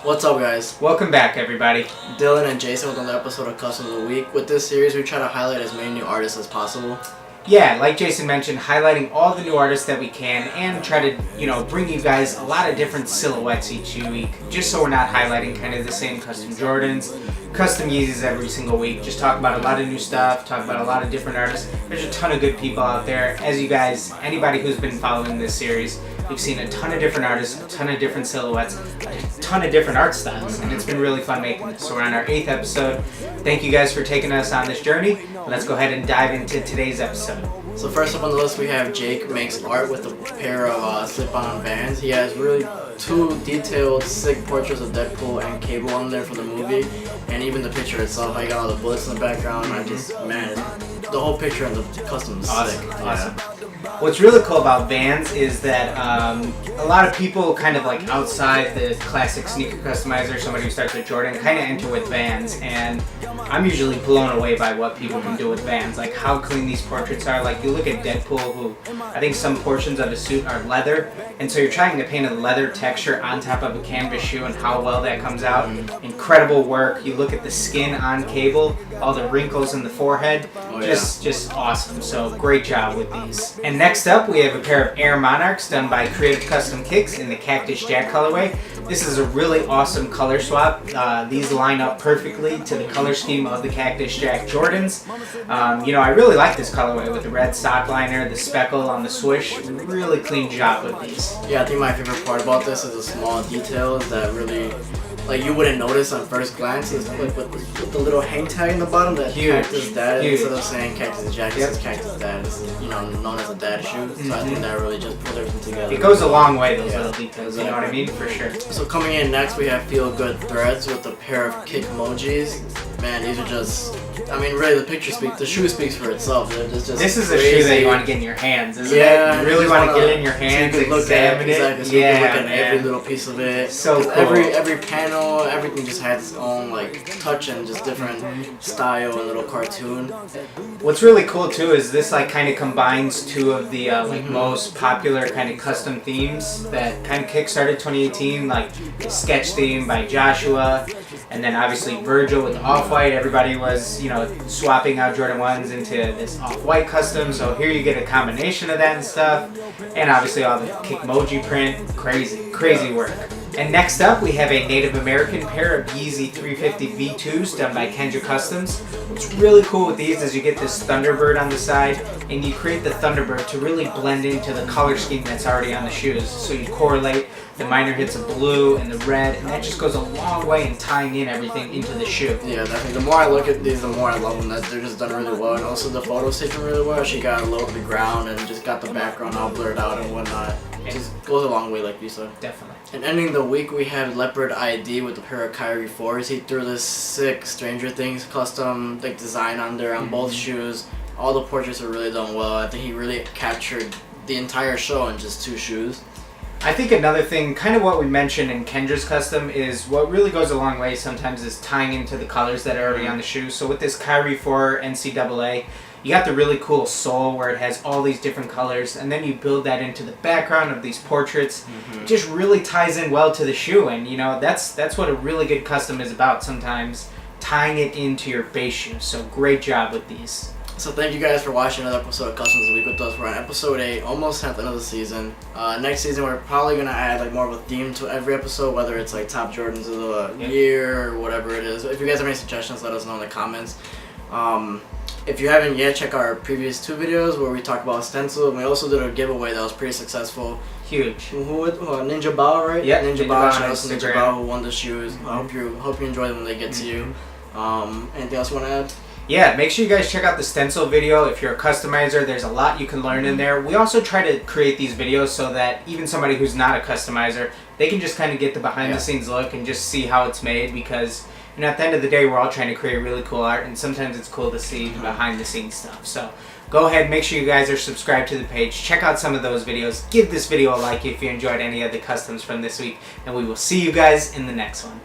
What's up, guys? Welcome back, everybody. Dillon and Jason with another episode of Custom of the Week. With this series, we try to highlight as many new artists as possible. Yeah, like Jason mentioned, highlighting all the new artists that we can and try to, bring you guys a lot of different silhouettes each week, just so we're not highlighting kind of the same custom Jordans, custom Yeezys every single week. Just talk about a lot of new stuff, talk about a lot of different artists. There's a ton of good people out there. As you guys, anybody who's been following this series, we've seen a ton of different artists, a ton of different silhouettes, a ton of different art styles, and it's been really fun making this. So we're on our 8th episode. Thank you guys for taking us on this journey. Let's go ahead and dive into today's episode. So first up on the list, we have Jake makes art with a pair of slip-on Vans. He has really two detailed, sick portraits of Deadpool and Cable on there for the movie, and even the picture itself. I got all the bullets in the background. The whole picture and the custom is awesome. sick. Awesome. Yeah. What's really cool about Vans is that a lot of people kind of like outside the classic sneaker customizer, somebody who starts with Jordan, kind of enter with Vans, and I'm usually blown away by what people can do with Vans, like how clean these portraits are. Like you look at Deadpool, who I think some portions of his suit are leather, and so you're trying to paint a leather texture on top of a canvas shoe and how well that comes out. Incredible work. You look at the skin on Cable, all the wrinkles in the forehead, just awesome. So great job with these. And next up, we have a pair of Air Monarchs done by Creative Custom KiK in the Cactus Jack colorway. This is a really awesome color swap. These line up perfectly to the color scheme of the Cactus Jack Jordans. I really like this colorway with the red sock liner, the speckle on the swoosh. Really clean job with these. Yeah, I think my favorite part about this is the small details that really, you wouldn't notice on first glance. Is like with the little hang tag in the bottom that Cactus Dad, instead of saying Cactus Jack, it says Cactus Dad. It's known as a dad shoe. So I think that really just put everything together. It goes a long way, those little details. You know what I mean? For sure. So coming in next, we have Feel Good Threads with a pair of KiK Emojis. Man, these are just. Really, the shoe speaks for itself. Just this is crazy. a shoe that you want to get in your hands, isn't it? You really want to get it in your hands, so you can examine it. Exactly, so you can look at every little piece of it. So cool. Every panel, everything just has its own touch and just different style and little cartoon. What's really cool too is this kind of combines two of the most popular kind of custom themes that kind of kickstarted 2018, like the sketch theme by Joshua, and then obviously Virgil with the off-white. Everybody was swapping out Jordan 1s into this off-white custom, so here you get a combination of that and stuff, and obviously all the KiK Emoji print. Crazy work. And next up, we have a Native American pair of Yeezy 350 V2s done by Kendra Customs. What's really cool with these is you get this Thunderbird on the side, and you create the Thunderbird to really blend into the color scheme that's already on the shoes. So you correlate the minor hits of blue and the red, and that just goes a long way in tying in everything into the shoe. Yeah, definitely. The more I look at these, the more I love them. That they're just done really well, and also the photos taken really well. She got a low to the ground and just got the background all blurred out and whatnot. It just goes a long way, like you said. Definitely. And ending the week, we have Leopard ID with a pair of Kyrie 4s. He threw this sick Stranger Things custom design on there on both shoes. All the portraits are really done well. I think he really captured the entire show in just two shoes. I think another thing, kind of what we mentioned in Kendra's custom, is what really goes a long way sometimes is tying into the colors that are already on the shoes. So with this Kyrie 4 NCAA, you got the really cool sole where it has all these different colors, and then you build that into the background of these portraits. It just really ties in well to the shoe, and that's what a really good custom is about sometimes, tying it into your base shoe. So great job with these. So thank you guys for watching another episode of Customs of the Week with us. We're on episode 8, almost at the end of the season. Next season we're probably going to add more of a theme to every episode, whether it's top Jordans of the year or whatever it is. If you guys have any suggestions, let us know in the comments. If you haven't yet, check our previous 2 videos where we talk about stencil, and we also did a giveaway that was pretty successful. Huge. Ninja Bao, right? Yeah, Ninja Bao. Shout out to Ninja Bao who won the shoes. I hope you enjoy them when they get to you. Anything else you want to add? Yeah, make sure you guys check out the stencil video. If you're a customizer, there's a lot you can learn in there. We also try to create these videos so that even somebody who's not a customizer, they can just kind of get the behind the scenes look and just see how it's made, because at the end of the day, we're all trying to create really cool art, and sometimes it's cool to see the behind the scenes stuff. So go ahead, make sure you guys are subscribed to the page. Check out some of those videos. Give this video a like if you enjoyed any of the customs from this week, and we will see you guys in the next one.